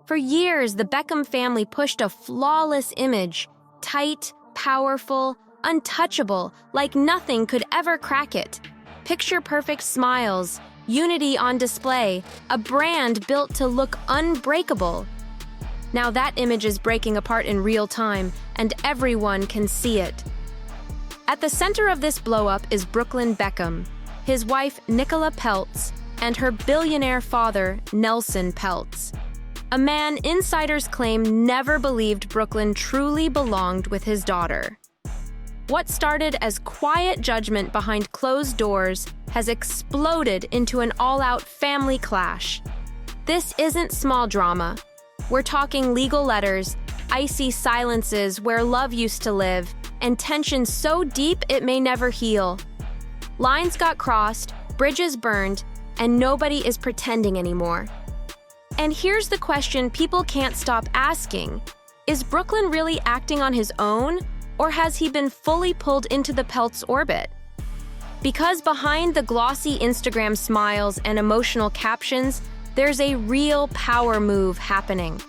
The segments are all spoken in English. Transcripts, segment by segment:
For years, the Beckham family pushed a flawless image, tight, powerful, untouchable, like nothing could ever crack it. Picture-perfect smiles, unity on display, a brand built to look unbreakable. Now that image is breaking apart in real time, and everyone can see it. At the center of this blow-up is Brooklyn Beckham, his wife Nicola Peltz, and her billionaire father, Nelson Peltz. A man insiders claim never believed Brooklyn truly belonged with his daughter. What started as quiet judgment behind closed doors has exploded into an all-out family clash. This isn't small drama. We're talking legal letters, icy silences where love used to live, and tension so deep it may never heal. Lines got crossed, bridges burned, and nobody is pretending anymore. And here's the question people can't stop asking. Is Brooklyn really acting on his own, or has he been fully pulled into the Peltz orbit? Because behind the glossy Instagram smiles and emotional captions, there's a real power move happening.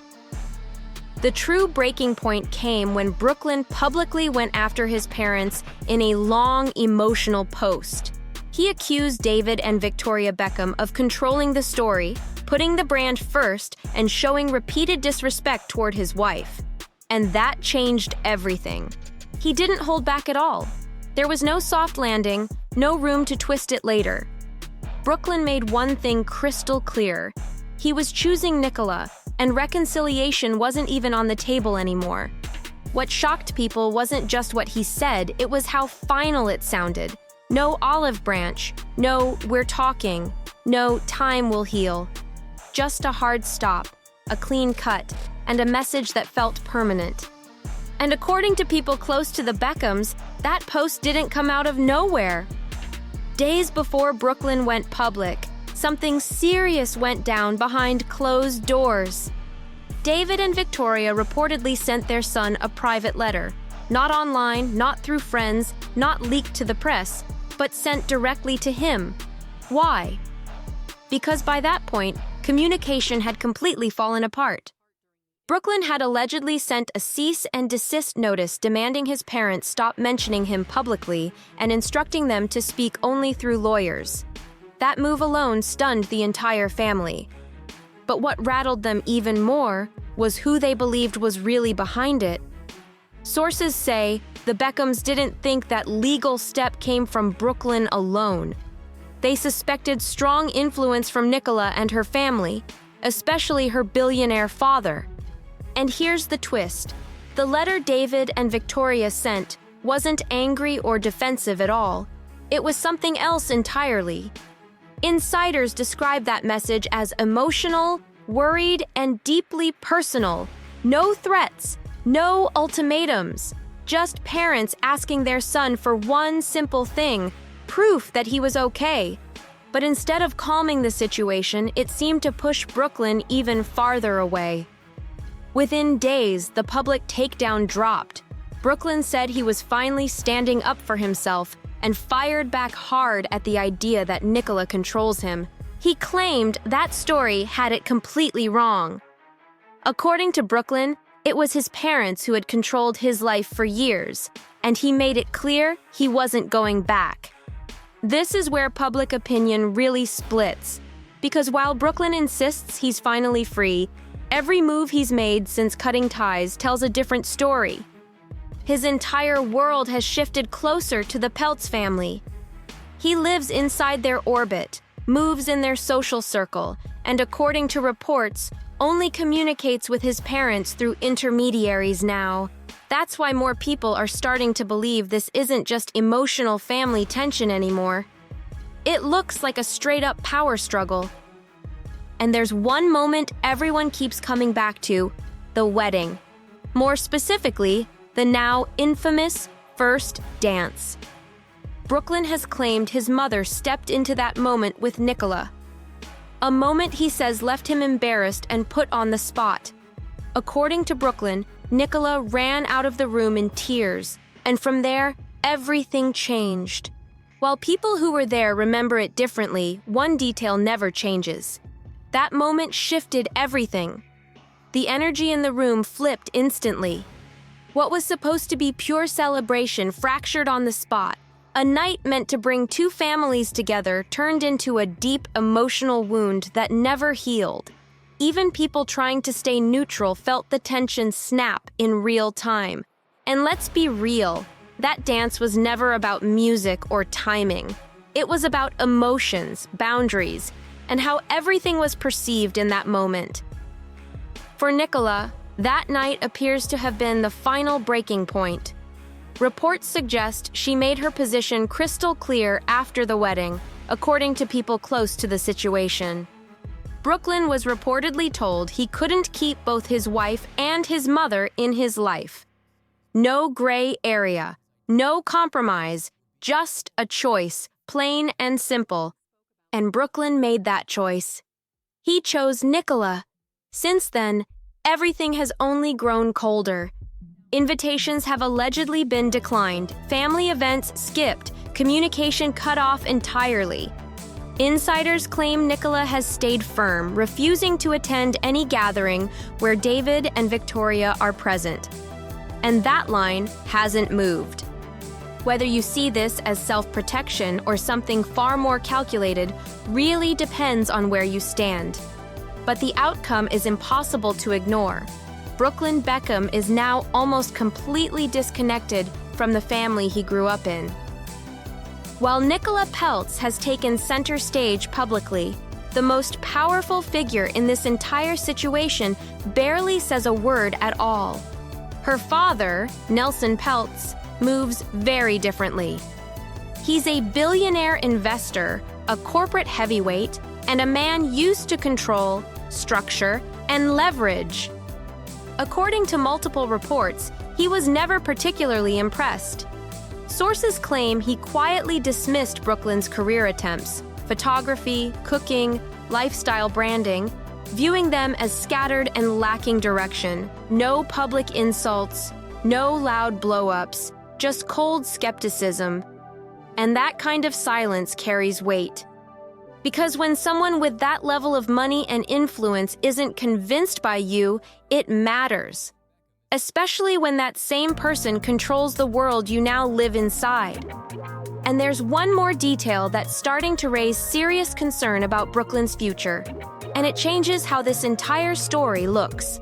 The true breaking point came when Brooklyn publicly went after his parents in a long, emotional post. He accused David and Victoria Beckham of controlling the story, putting the brand first, and showing repeated disrespect toward his wife. And that changed everything. He didn't hold back at all. There was no soft landing, no room to twist it later. Brooklyn made one thing crystal clear. He was choosing Nicola, and reconciliation wasn't even on the table anymore. What shocked people wasn't just what he said, it was how final it sounded. No olive branch, no "we're talking", no "time will heal". Just a hard stop, a clean cut, and a message that felt permanent. And according to people close to the Beckhams, that post didn't come out of nowhere. Days before Brooklyn went public, something serious went down behind closed doors. David and Victoria reportedly sent their son a private letter, not online, not through friends, not leaked to the press, but sent directly to him. Why? Because by that point, communication had completely fallen apart. Brooklyn had allegedly sent a cease and desist notice demanding his parents stop mentioning him publicly and instructing them to speak only through lawyers. That move alone stunned the entire family. But what rattled them even more was who they believed was really behind it. Sources say the Beckhams didn't think that legal step came from Brooklyn alone. They suspected strong influence from Nicola and her family, especially her billionaire father. And here's the twist. The letter David and Victoria sent wasn't angry or defensive at all. It was something else entirely. Insiders describe that message as emotional, worried, and deeply personal. No threats, no ultimatums, just parents asking their son for one simple thing, proof that he was okay. But instead of calming the situation, it seemed to push Brooklyn even farther away. Within days, the public takedown dropped. Brooklyn said he was finally standing up for himself and fired back hard at the idea that Nicola controls him. He claimed that story had it completely wrong. According to Brooklyn, it was his parents who had controlled his life for years, and he made it clear he wasn't going back. This is where public opinion really splits, because while Brooklyn insists he's finally free, every move he's made since cutting ties tells a different story. His entire world has shifted closer to the Peltz family. He lives inside their orbit, moves in their social circle, and according to reports, only communicates with his parents through intermediaries now. That's why more people are starting to believe this isn't just emotional family tension anymore. It looks like a straight-up power struggle. And there's one moment everyone keeps coming back to: the wedding. More specifically, the now infamous first dance. Brooklyn has claimed his mother stepped into that moment with Nicola. A moment he says left him embarrassed and put on the spot. According to Brooklyn, Nicola ran out of the room in tears, and from there, everything changed. While people who were there remember it differently, one detail never changes. That moment shifted everything. The energy in the room flipped instantly. What was supposed to be pure celebration fractured on the spot. A night meant to bring two families together turned into a deep emotional wound that never healed. Even people trying to stay neutral felt the tension snap in real time. And let's be real, that dance was never about music or timing. It was about emotions, boundaries, and how everything was perceived in that moment. For Nicola, that night appears to have been the final breaking point. Reports suggest she made her position crystal clear after the wedding, according to people close to the situation. Brooklyn was reportedly told he couldn't keep both his wife and his mother in his life. No gray area, no compromise, just a choice, plain and simple. And Brooklyn made that choice. He chose Nicola. Since then, everything has only grown colder. Invitations have allegedly been declined, family events skipped, communication cut off entirely. Insiders claim Nicola has stayed firm, refusing to attend any gathering where David and Victoria are present. And that line hasn't moved. Whether you see this as self-protection or something far more calculated really depends on where you stand. But the outcome is impossible to ignore. Brooklyn Beckham is now almost completely disconnected from the family he grew up in. While Nicola Peltz has taken center stage publicly, the most powerful figure in this entire situation barely says a word at all. Her father, Nelson Peltz, moves very differently. He's a billionaire investor, a corporate heavyweight, and a man used to control, structure, and leverage. According to multiple reports, he was never particularly impressed. Sources claim he quietly dismissed Brooklyn's career attempts, photography, cooking, lifestyle branding, viewing them as scattered and lacking direction. No public insults, no loud blow-ups, just cold skepticism. And that kind of silence carries weight. Because when someone with that level of money and influence isn't convinced by you, it matters. Especially when that same person controls the world you now live inside. And there's one more detail that's starting to raise serious concern about Brooklyn's future, and it changes how this entire story looks.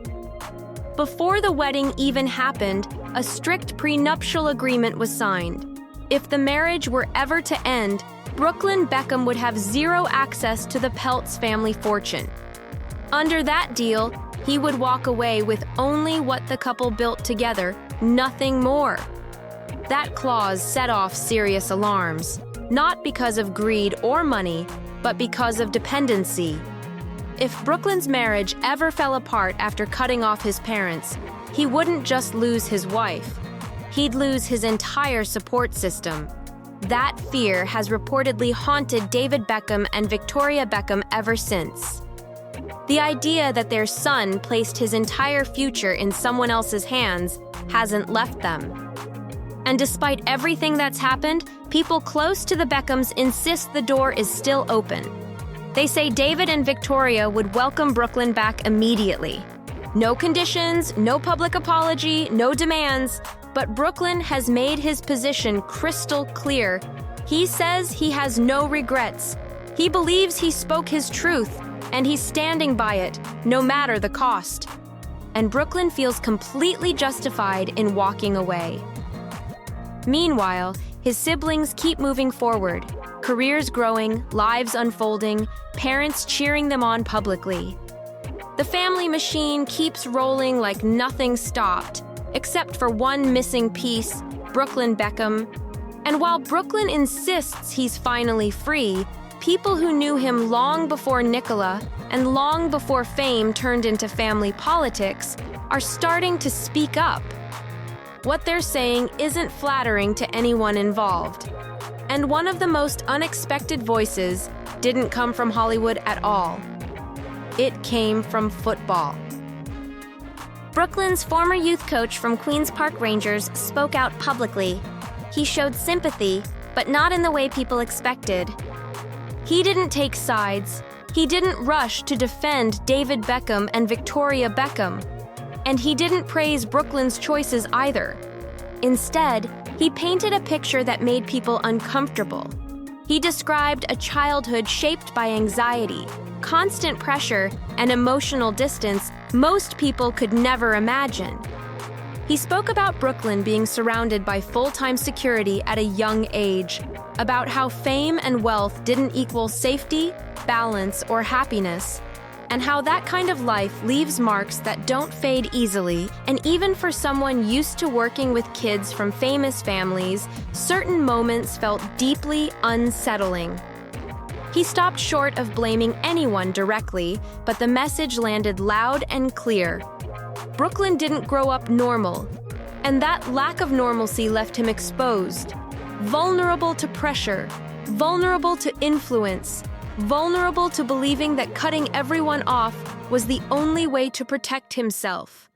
Before the wedding even happened, a strict prenuptial agreement was signed. If the marriage were ever to end, Brooklyn Beckham would have zero access to the Peltz family fortune. Under that deal, he would walk away with only what the couple built together, nothing more. That clause set off serious alarms, not because of greed or money, but because of dependency. If Brooklyn's marriage ever fell apart after cutting off his parents, he wouldn't just lose his wife. He'd lose his entire support system. That fear has reportedly haunted David Beckham and Victoria Beckham ever since. The idea that their son placed his entire future in someone else's hands hasn't left them. And despite everything that's happened, people close to the Beckhams insist the door is still open. They say David and Victoria would welcome Brooklyn back immediately. No conditions, no public apology, no demands, but Brooklyn has made his position crystal clear. He says he has no regrets. He believes he spoke his truth, and he's standing by it, no matter the cost. And Brooklyn feels completely justified in walking away. Meanwhile, his siblings keep moving forward, careers growing, lives unfolding, parents cheering them on publicly. The family machine keeps rolling like nothing stopped, except for one missing piece, Brooklyn Beckham. And while Brooklyn insists he's finally free, people who knew him long before Nicola and long before fame turned into family politics are starting to speak up. What they're saying isn't flattering to anyone involved. And one of the most unexpected voices didn't come from Hollywood at all. It came from football. Brooklyn's former youth coach from Queens Park Rangers spoke out publicly. He showed sympathy, but not in the way people expected. He didn't take sides. He didn't rush to defend David Beckham and Victoria Beckham. And he didn't praise Brooklyn's choices either. Instead, he painted a picture that made people uncomfortable. He described a childhood shaped by anxiety, constant pressure, and emotional distance most people could never imagine. He spoke about Brooklyn being surrounded by full-time security at a young age, about how fame and wealth didn't equal safety, balance, or happiness, and how that kind of life leaves marks that don't fade easily, and even for someone used to working with kids from famous families, certain moments felt deeply unsettling. He stopped short of blaming anyone directly, but the message landed loud and clear. Brooklyn didn't grow up normal, and that lack of normalcy left him exposed, vulnerable to pressure, vulnerable to influence, vulnerable to believing that cutting everyone off was the only way to protect himself.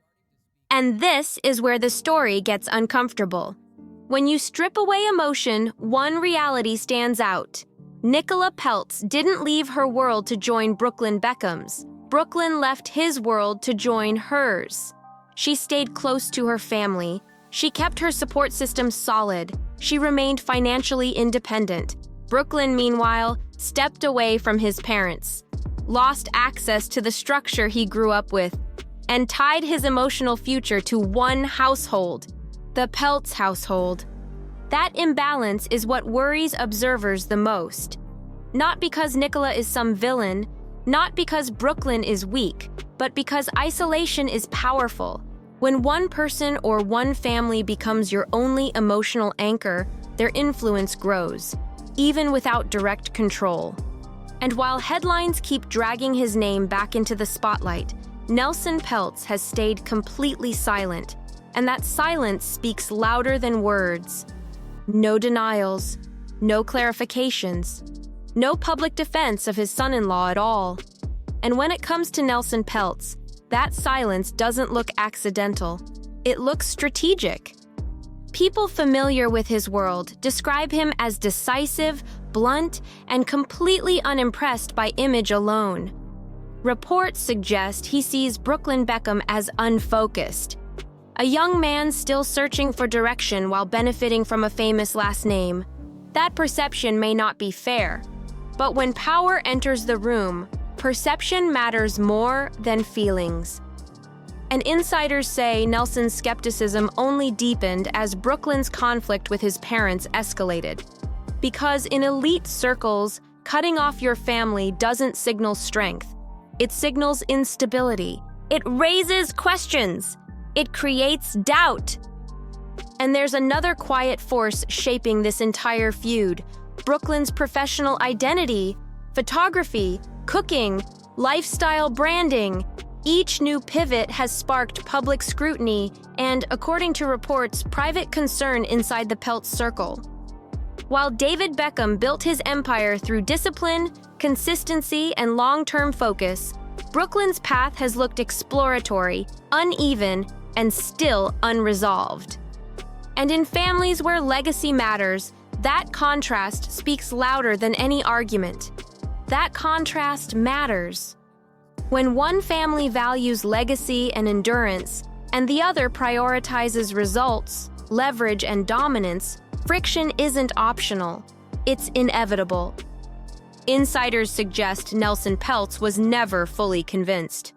And this is where the story gets uncomfortable. When you strip away emotion, one reality stands out. Nicola Peltz didn't leave her world to join Brooklyn Beckham's. Brooklyn left his world to join hers. She stayed close to her family. She kept her support system solid. She remained financially independent. Brooklyn, meanwhile, stepped away from his parents, lost access to the structure he grew up with, and tied his emotional future to one household, the Peltz household. That imbalance is what worries observers the most. Not because Nicola is some villain, not because Brooklyn is weak, but because isolation is powerful. When one person or one family becomes your only emotional anchor, their influence grows, even without direct control. And while headlines keep dragging his name back into the spotlight, Nelson Peltz has stayed completely silent, and that silence speaks louder than words. No denials, no clarifications, no public defense of his son-in-law at all. And when it comes to Nelson Peltz, that silence doesn't look accidental. It looks strategic. People familiar with his world describe him as decisive, blunt, and completely unimpressed by image alone. Reports suggest he sees Brooklyn Beckham as unfocused, a young man still searching for direction while benefiting from a famous last name. That perception may not be fair, but when power enters the room, perception matters more than feelings. And insiders say Nelson's skepticism only deepened as Brooklyn's conflict with his parents escalated. Because in elite circles, cutting off your family doesn't signal strength. It signals instability. It raises questions. It creates doubt. And there's another quiet force shaping this entire feud: Brooklyn's professional identity, photography, cooking, lifestyle branding. Each new pivot has sparked public scrutiny and, according to reports, private concern inside the Peltz circle. While David Beckham built his empire through discipline, consistency, and long-term focus, Brooklyn's path has looked exploratory, uneven, and still unresolved. And in families where legacy matters, that contrast speaks louder than any argument. That contrast matters. When one family values legacy and endurance, and the other prioritizes results, leverage, and dominance, friction isn't optional. It's inevitable. Insiders suggest Nelson Peltz was never fully convinced.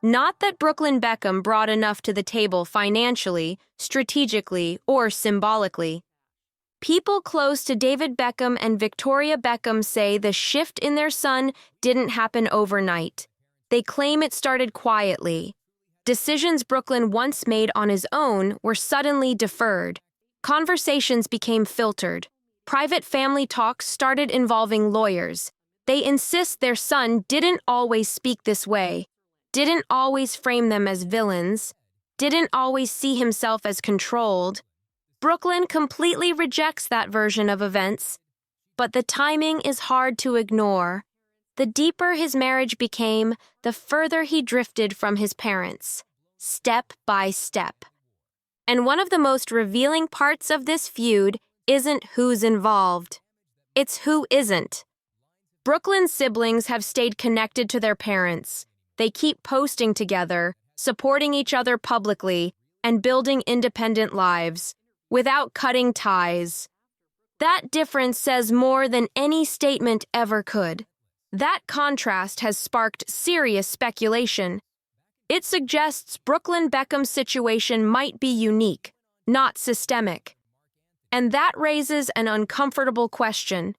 Not that Brooklyn Beckham brought enough to the table financially, strategically, or symbolically. People close to David Beckham and Victoria Beckham say the shift in their son didn't happen overnight. They claim it started quietly. Decisions Brooklyn once made on his own were suddenly deferred. Conversations became filtered. Private family talks started involving lawyers. They insist their son didn't always speak this way, didn't always frame them as villains, didn't always see himself as controlled. Brooklyn completely rejects that version of events, but the timing is hard to ignore. The deeper his marriage became, the further he drifted from his parents, step by step. And one of the most revealing parts of this feud isn't who's involved. It's who isn't. Brooklyn siblings have stayed connected to their parents. They keep posting together, supporting each other publicly, and building independent lives, without cutting ties. That difference says more than any statement ever could. That contrast has sparked serious speculation. It suggests Brooklyn Beckham's situation might be unique, not systemic. And that raises an uncomfortable question.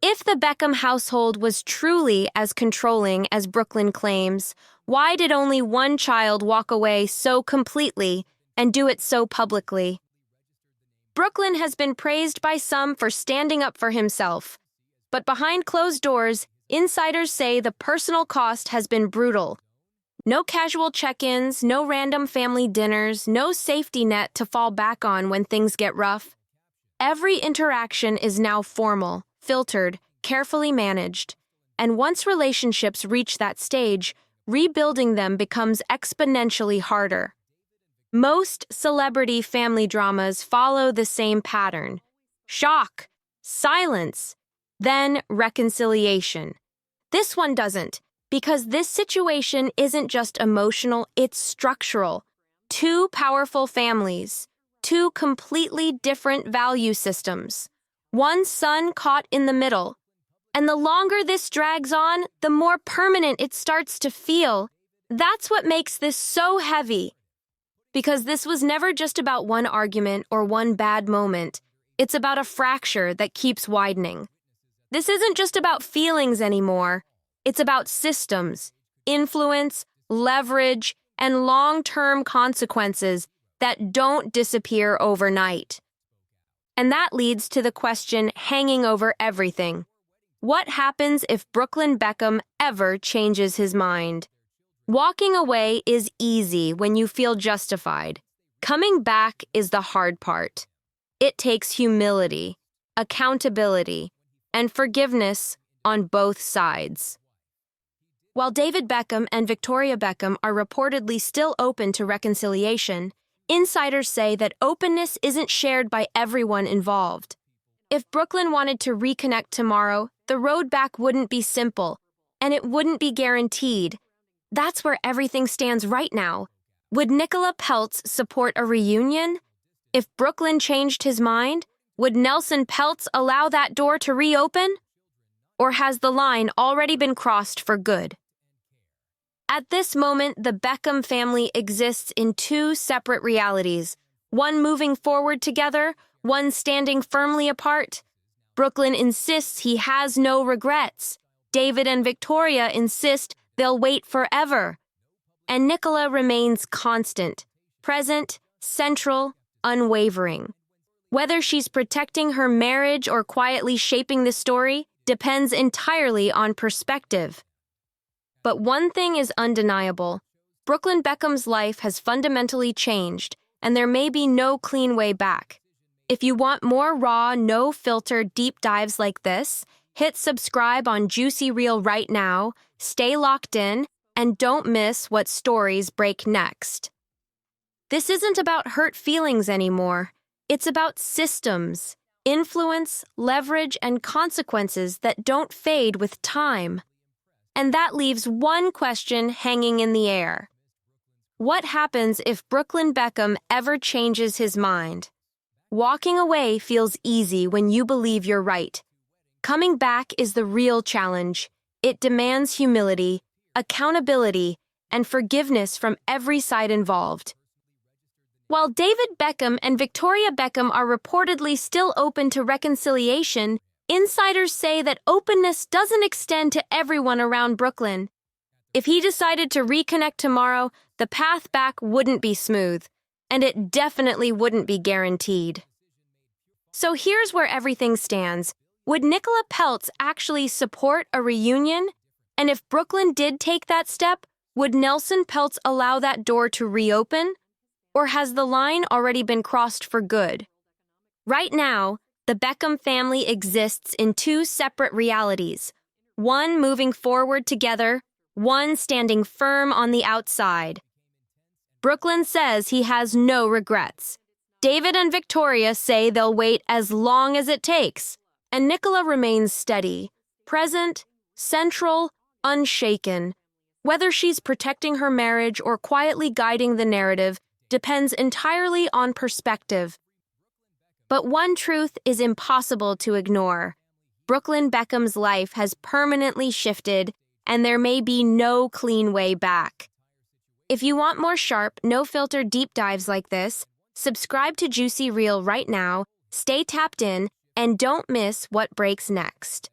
If the Beckham household was truly as controlling as Brooklyn claims, why did only one child walk away so completely and do it so publicly? Brooklyn has been praised by some for standing up for himself. But behind closed doors, insiders say the personal cost has been brutal. No casual check-ins, no random family dinners, no safety net to fall back on when things get rough. Every interaction is now formal, filtered, carefully managed. And once relationships reach that stage, rebuilding them becomes exponentially harder. Most celebrity family dramas follow the same pattern: shock, silence, then reconciliation. This one doesn't, because this situation isn't just emotional, it's structural. Two powerful families, two completely different value systems, one son caught in the middle. And the longer this drags on, the more permanent it starts to feel. That's what makes this so heavy. Because this was never just about one argument or one bad moment. It's about a fracture that keeps widening. This isn't just about feelings anymore. It's about systems, influence, leverage, and long-term consequences that don't disappear overnight. And that leads to the question hanging over everything. What happens if Brooklyn Beckham ever changes his mind? Walking away is easy when you feel justified. Coming back is the hard part. It takes humility, accountability, and forgiveness on both sides. While David Beckham and Victoria Beckham are reportedly still open to reconciliation, insiders say that openness isn't shared by everyone involved. If Brooklyn wanted to reconnect tomorrow, the road back wouldn't be simple, and it wouldn't be guaranteed. That's where everything stands right now. Would Nicola Peltz support a reunion? If Brooklyn changed his mind, would Nelson Peltz allow that door to reopen? Or has the line already been crossed for good? At this moment, the Beckham family exists in two separate realities, one moving forward together, one standing firmly apart. Brooklyn insists he has no regrets. David and Victoria insist they'll wait forever. And Nicola remains constant, present, central, unwavering. Whether she's protecting her marriage or quietly shaping the story depends entirely on perspective. But one thing is undeniable. Brooklyn Beckham's life has fundamentally changed, and there may be no clean way back. If you want more raw, no-filter deep dives like this, hit subscribe on Juicy Reel right now, stay locked in, and don't miss what stories break next. This isn't about hurt feelings anymore. It's about systems, influence, leverage, and consequences that don't fade with time. And that leaves one question hanging in the air. What happens if Brooklyn Beckham ever changes his mind? Walking away feels easy when you believe you're right. Coming back is the real challenge. It demands humility, accountability, and forgiveness from every side involved. While David Beckham and Victoria Beckham are reportedly still open to reconciliation, insiders say that openness doesn't extend to everyone around Brooklyn. If he decided to reconnect tomorrow, the path back wouldn't be smooth, and it definitely wouldn't be guaranteed. So here's where everything stands. Would Nicola Peltz actually support a reunion? And if Brooklyn did take that step, would Nelson Peltz allow that door to reopen? Or has the line already been crossed for good? Right now, the Beckham family exists in two separate realities, one moving forward together, one standing firm on the outside. Brooklyn says he has no regrets. David and Victoria say they'll wait as long as it takes, and Nicola remains steady, Present, central, unshaken. Whether she's protecting her marriage or quietly guiding the narrative depends entirely on perspective. But one truth is impossible to ignore. Brooklyn Beckham's life has permanently shifted, and there may be no clean way back. If you want more sharp, no-filter deep dives like this, subscribe to Juicy Reel right now, stay tapped in, and don't miss what breaks next.